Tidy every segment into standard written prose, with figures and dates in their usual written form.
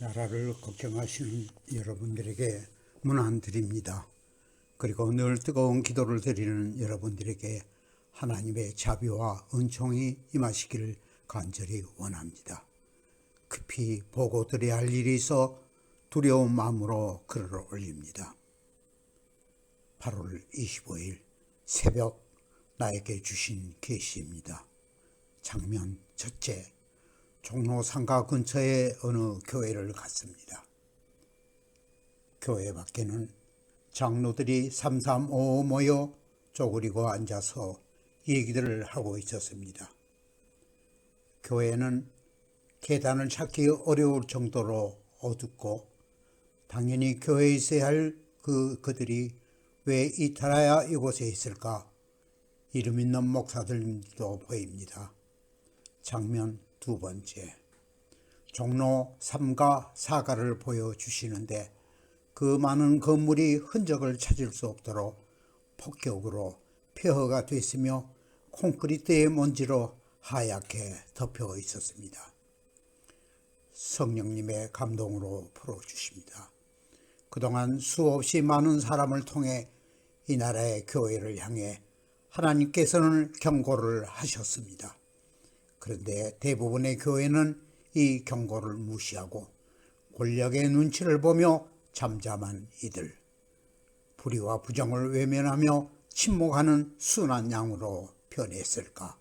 나라를 걱정하시는 여러분들에게 문안드립니다. 그리고 늘 뜨거운 기도를 드리는 여러분들에게 하나님의 자비와 은총이 임하시기를 간절히 원합니다. 급히 보고 드려야 할 일이 있어 두려운 마음으로 글을 올립니다. 8월 25일 새벽 나에게 주신 계시입니다. 장면 첫째, 종로 상가 근처의 어느 교회를 갔습니다. 교회 밖에는 장로들이 삼삼오오 모여 쪼그리고 앉아서 얘기들을 하고 있었습니다. 교회는 계단을 찾기 어려울 정도로 어둡고 당연히 교회에 있어야 할 그들이 왜 이탈하여 이곳에 있을까? 이름 있는 목사들도 보입니다. 장면 두 번째, 종로 3가 4가를 보여주시는데 그 많은 건물이 흔적을 찾을 수 없도록 폭격으로 폐허가 됐으며 콘크리트의 먼지로 하얗게 덮여 있었습니다. 성령님의 감동으로 풀어주십니다. 그동안 수없이 많은 사람을 통해 이 나라의 교회를 향해 하나님께서는 경고를 하셨습니다. 그런데 대부분의 교회는 이 경고를 무시하고 권력의 눈치를 보며 잠잠한 이들, 불의와 부정을 외면하며 침묵하는 순한 양으로 변했을까?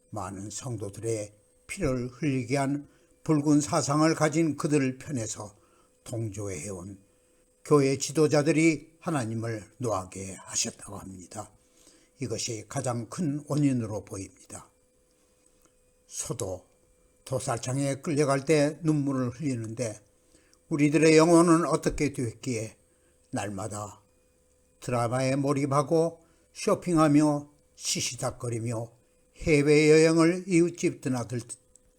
많은 성도들의 피를 흘리게 한 붉은 사상을 가진 그들 편에서 동조해온 교회 지도자들이 하나님을 노하게 하셨다고 합니다. 이것이 가장 큰 원인으로 보입니다. 소도 도살장에 끌려갈 때 눈물을 흘리는데 우리들의 영혼은 어떻게 됐기에 날마다 드라마에 몰입하고 쇼핑하며 시시닥거리며 해외여행을 이웃집 드나들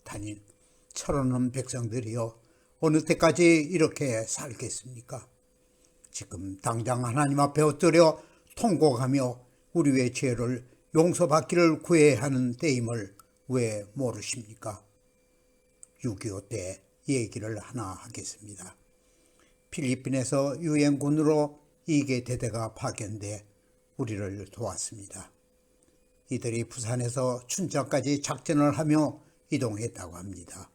다닌 철없는 백성들이여 어느 때까지 이렇게 살겠습니까? 지금 당장 하나님 앞에 엎드려 통곡하며 우리의 죄를 용서받기를 구해야 하는 때임을 왜 모르십니까? 6.25 때 얘기를 하나 하겠습니다. 필리핀에서 유엔군으로 2개 대대가 파견돼 우리를 도왔습니다. 이들이 부산에서 춘천까지 작전을 하며 이동했다고 합니다.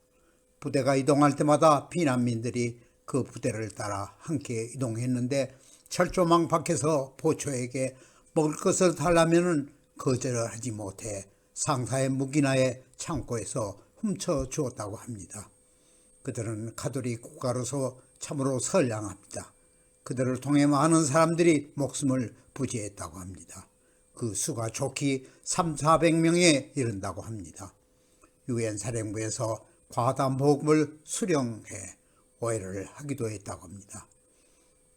부대가 이동할 때마다 피난민들이 그 부대를 따라 함께 이동했는데 철조망 밖에서 보초에게 먹을 것을 달라면 거절을 하지 못해 상사의 무기나의 창고에서 훔쳐 주었다고 합니다. 그들은 가톨릭 국가로서 참으로 선량합니다. 그들을 통해 많은 사람들이 목숨을 부지했다고 합니다. 그 수가 좋기 300~400명에 이른다고 합니다. 유엔 사령부에서 과다한 보급을 수령해 오해를 하기도 했다고 합니다.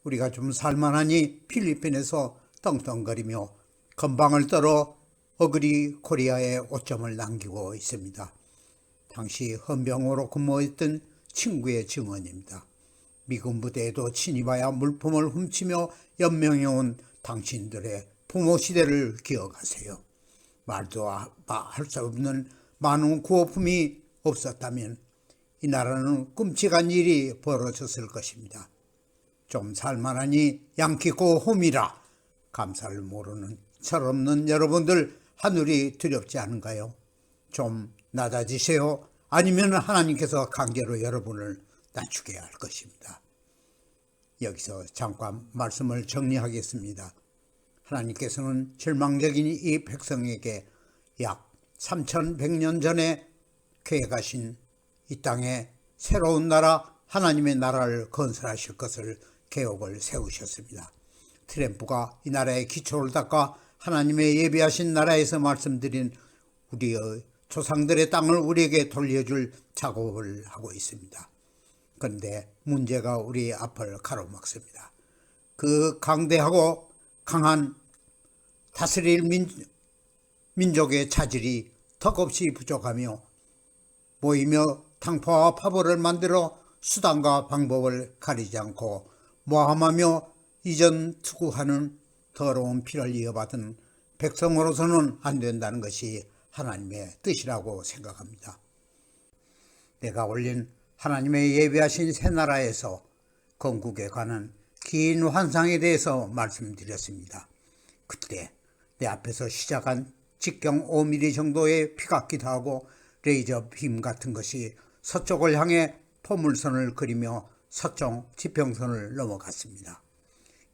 우리가 좀 살만하니 필리핀에서 떵떵거리며 건방을 떨어 어그리 코리아에 오점을 남기고 있습니다. 당시 헌병으로 근무했던 친구의 증언입니다. 미군 부대에도 침입하여 물품을 훔치며 연명해온 당신들의 부모 시대를 기억하세요. 말도 할 수 없는 많은 구호품이 없었다면 이 나라는 끔찍한 일이 벌어졌을 것입니다. 좀 살만하니 양키고 홈이라 감사를 모르는 철없는 여러분들 하늘이 두렵지 않은가요? 좀 낮아지세요. 아니면 하나님께서 강제로 여러분을 낮추게 할 것입니다. 여기서 잠깐 말씀을 정리하겠습니다. 하나님께서는 절망적인 이 백성에게 약 3100년 전에 계획하신 이 땅에 새로운 나라, 하나님의 나라를 건설하실 것을 계획을 세우셨습니다. 트럼프가 이 나라의 기초를 닦아 하나님의 예비하신 나라에서 말씀드린 우리의 조상들의 땅을 우리에게 돌려줄 작업을 하고 있습니다. 그런데 문제가 우리 앞을 가로막습니다. 그 강대하고 강한 다스릴 민족의 차질이 턱없이 부족하며 모이며 당파와 파벌을 만들어 수단과 방법을 가리지 않고 모함하며 이전 투구하는 더러운 피를 이어받은 백성으로서는 안 된다는 것이 하나님의 뜻이라고 생각합니다. 내가 올린 하나님의 예비하신 새 나라에서 건국에 관한 긴 환상에 대해서 말씀드렸습니다. 그때 내 앞에서 시작한 직경 5mm 정도의 피같기도 하고 레이저 빔 같은 것이 서쪽을 향해 포물선을 그리며 서쪽 지평선을 넘어갔습니다.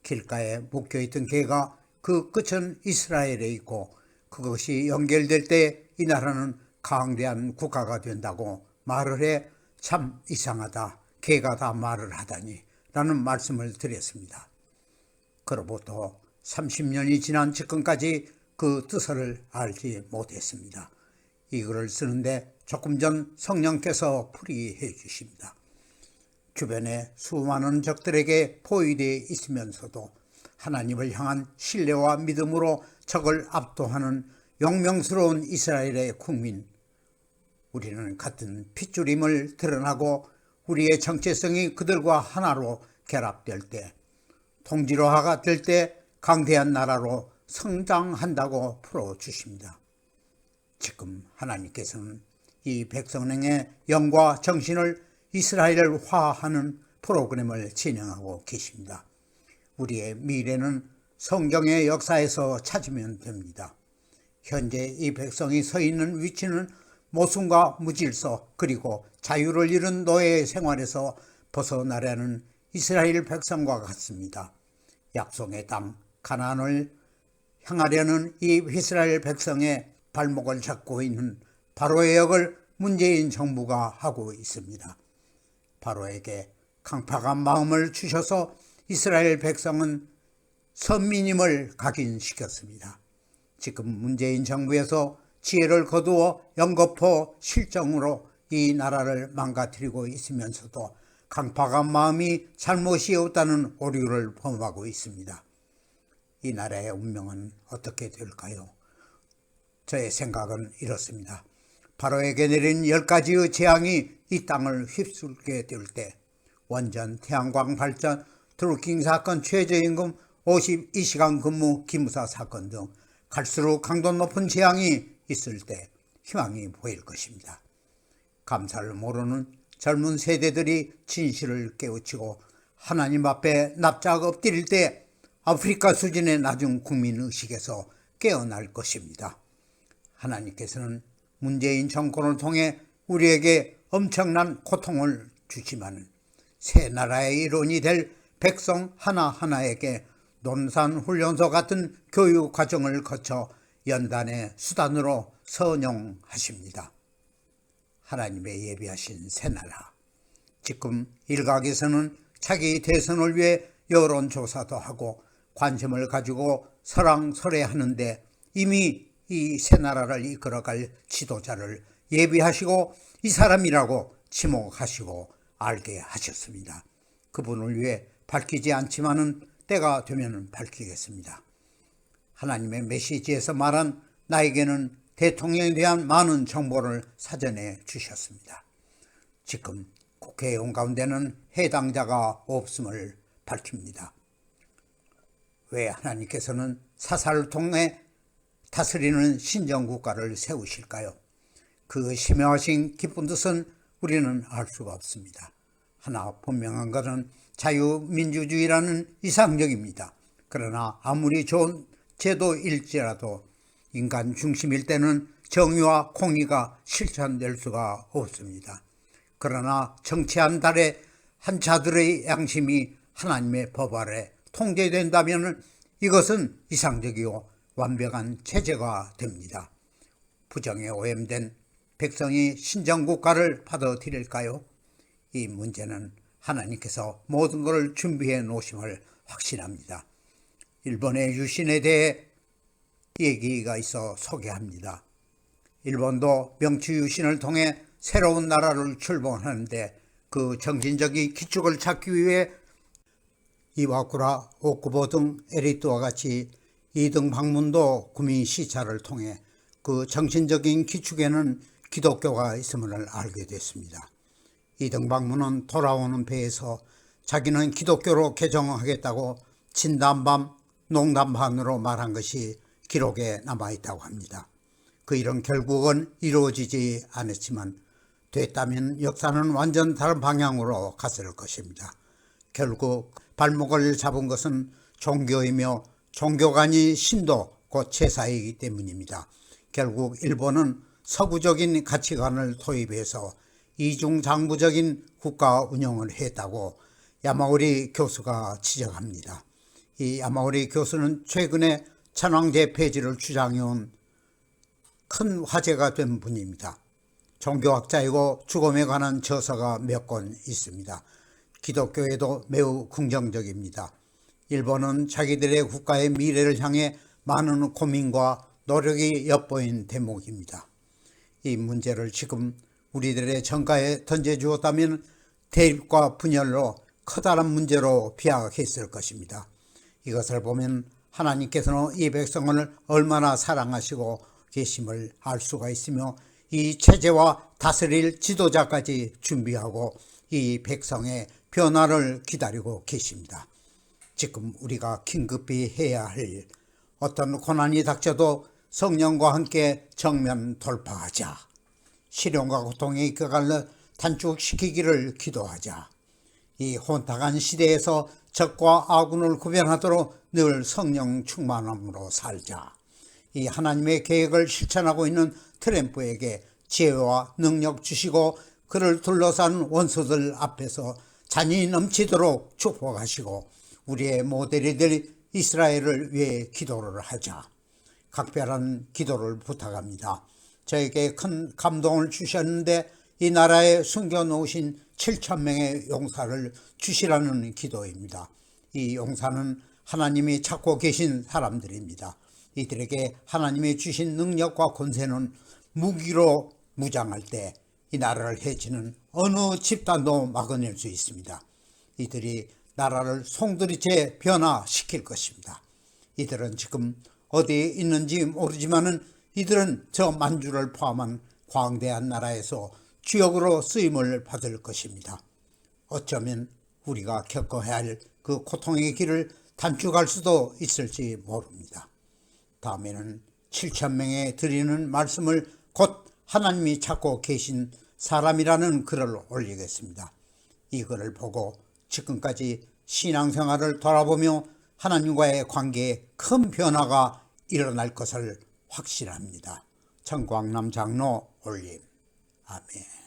길가에 묶여있던 개가 그 끝은 이스라엘에 있고 그것이 연결될 때 이 나라는 강대한 국가가 된다고 말을 해 참 이상하다. 개가 다 말을 하다니 라는 말씀을 드렸습니다. 그로부터 30년이 지난 지금까지 그 뜻을 알지 못했습니다. 이 글을 쓰는데 조금 전 성령께서 풀이해 주십니다. 주변에 수많은 적들에게 포위되어 있으면서도 하나님을 향한 신뢰와 믿음으로 적을 압도하는 용맹스러운 이스라엘의 국민, 우리는 같은 핏줄임을 드러나고 우리의 정체성이 그들과 하나로 결합될 때, 통지로화가 될 때 강대한 나라로 성장한다고 풀어주십니다. 지금 하나님께서는 이 백성의 영과 정신을 이스라엘화하는 프로그램을 진행하고 계십니다. 우리의 미래는 성경의 역사에서 찾으면 됩니다. 현재 이 백성이 서 있는 위치는 모순과 무질서 그리고 자유를 잃은 노예 생활에서 벗어나려는 이스라엘 백성과 같습니다. 약속의 땅 가나안을 향하려는 이 이스라엘 백성의 발목을 잡고 있는 바로의 역을 문재인 정부가 하고 있습니다. 바로에게 강팍한 마음을 주셔서 이스라엘 백성은 선민임을 각인시켰습니다. 지금 문재인 정부에서 지혜를 거두어 연거푸 실정으로 이 나라를 망가뜨리고 있으면서도 강팍한 마음이 잘못이 없다는 오류를 범하고 있습니다. 이 나라의 운명은 어떻게 될까요? 저의 생각은 이렇습니다. 바로에게 내린 10가지의 재앙이 이 땅을 휩쓸게 될 때 원전, 태양광 발전, 트루킹 사건, 최저임금, 52시간 근무, 기무사 사건 등 갈수록 강도 높은 재앙이 있을 때 희망이 보일 것입니다. 감사를 모르는 젊은 세대들이 진실을 깨우치고 하나님 앞에 납작 엎드릴 때 아프리카 수준의 나중 국민의식에서 깨어날 것입니다. 하나님께서는 문재인 정권을 통해 우리에게 엄청난 고통을 주지만 새 나라의 일원이 될 백성 하나하나에게 논산훈련소 같은 교육 과정을 거쳐 연단의 수단으로 선용하십니다. 하나님의 예비하신 새나라. 지금 일각에서는 자기 대선을 위해 여론조사도 하고 관심을 가지고 설왕설래하는데 이미 이 새나라를 이끌어갈 지도자를 예비하시고 이 사람이라고 지목하시고 알게 하셨습니다. 그분을 위해 밝히지 않지만은 때가 되면 밝히겠습니다. 하나님의 메시지에서 말한 나에게는 대통령에 대한 많은 정보를 사전에 주셨습니다. 지금 국회의원 가운데는 해당자가 없음을 밝힙니다. 왜 하나님께서는 사사를 통해 다스리는 신정국가를 세우실까요? 그 심오하신 깊은 뜻은 우리는 알 수가 없습니다. 하나 분명한 것은 자유민주주의라는 이상적입니다. 그러나 아무리 좋은 제도일지라도 인간 중심일 때는 정의와 공의가 실천될 수가 없습니다. 그러나 정치한 달에 한 자들의 양심이 하나님의 법 아래 통제된다면 이것은 이상적이고 완벽한 체제가 됩니다. 부정에 오염된 백성이 신정국가를 받아들일까요? 이 문제는 하나님께서 모든 것을 준비해 놓으심을 확신합니다. 일본의 유신에 대해 얘기가 있어 소개합니다. 일본도 명치유신을 통해 새로운 나라를 출범하는데 그 정신적인 기축을 찾기 위해 이와쿠라, 오쿠보 등 에리트와 같이 2등 방문도 구민 시찰을 통해 그 정신적인 기축에는 기독교가 있음을 알게 됐습니다. 2등 방문은 돌아오는 배에서 자기는 기독교로 개종하겠다고 진담반, 농담반으로 말한 것이 기록에 남아있다고 합니다. 그 일은 결국은 이루어지지 않았지만 됐다면 역사는 완전 다른 방향으로 갔을 것입니다. 결국 발목을 잡은 것은 종교이며 종교가 아닌 신도 곧 제사이기 때문입니다. 결국 일본은 서구적인 가치관을 도입해서 이중장부적인 국가 운영을 했다고 야마구리 교수가 지적합니다. 이 야마구리 교수는 최근에 천황제 폐지를 주장해온 큰 화제가 된 분입니다. 종교학자이고 죽음에 관한 저서가 몇 권 있습니다. 기독교에도 매우 긍정적입니다. 일본은 자기들의 국가의 미래를 향해 많은 고민과 노력이 엿보인 대목입니다. 이 문제를 지금 우리들의 전가에 던져주었다면 대립과 분열로 커다란 문제로 비약했을 것입니다. 이것을 보면 하나님께서는 이 백성을 얼마나 사랑하시고 계심을 알 수가 있으며 이 체제와 다스릴 지도자까지 준비하고 이 백성의 변화를 기다리고 계십니다. 지금 우리가 긴급히 해야 할 어떤 고난이 닥쳐도 성령과 함께 정면 돌파하자. 시련과 고통의 격을 단축시키기를 기도하자. 이 혼탁한 시대에서 적과 아군을 구별하도록 늘 성령 충만함으로 살자. 이 하나님의 계획을 실천하고 있는 트럼프에게 지혜와 능력 주시고 그를 둘러싼 원수들 앞에서 잔이 넘치도록 축복하시고 우리의 모델이 될 이스라엘을 위해 기도를 하자. 각별한 기도를 부탁합니다. 저에게 큰 감동을 주셨는데 이 나라에 숨겨놓으신 7,000명의 용사를 주시라는 기도입니다. 이 용사는 하나님이 찾고 계신 사람들입니다. 이들에게 하나님이 주신 능력과 권세는 무기로 무장할 때 이 나라를 해치는 어느 집단도 막아낼 수 있습니다. 이들이 나라를 송두리째 변화시킬 것입니다. 이들은 지금 어디에 있는지 모르지만은 이들은 저 만주를 포함한 광대한 나라에서 주역으로 쓰임을 받을 것입니다. 어쩌면 우리가 겪어야 할 그 고통의 길을 단축할 수도 있을지 모릅니다. 다음에는 7,000명에 드리는 말씀을 곧 하나님이 찾고 계신 사람이라는 글을 올리겠습니다. 이 글을 보고 지금까지 신앙생활을 돌아보며 하나님과의 관계에 큰 변화가 일어날 것을 확신합니다. 청광남 장로 올림. 아멘.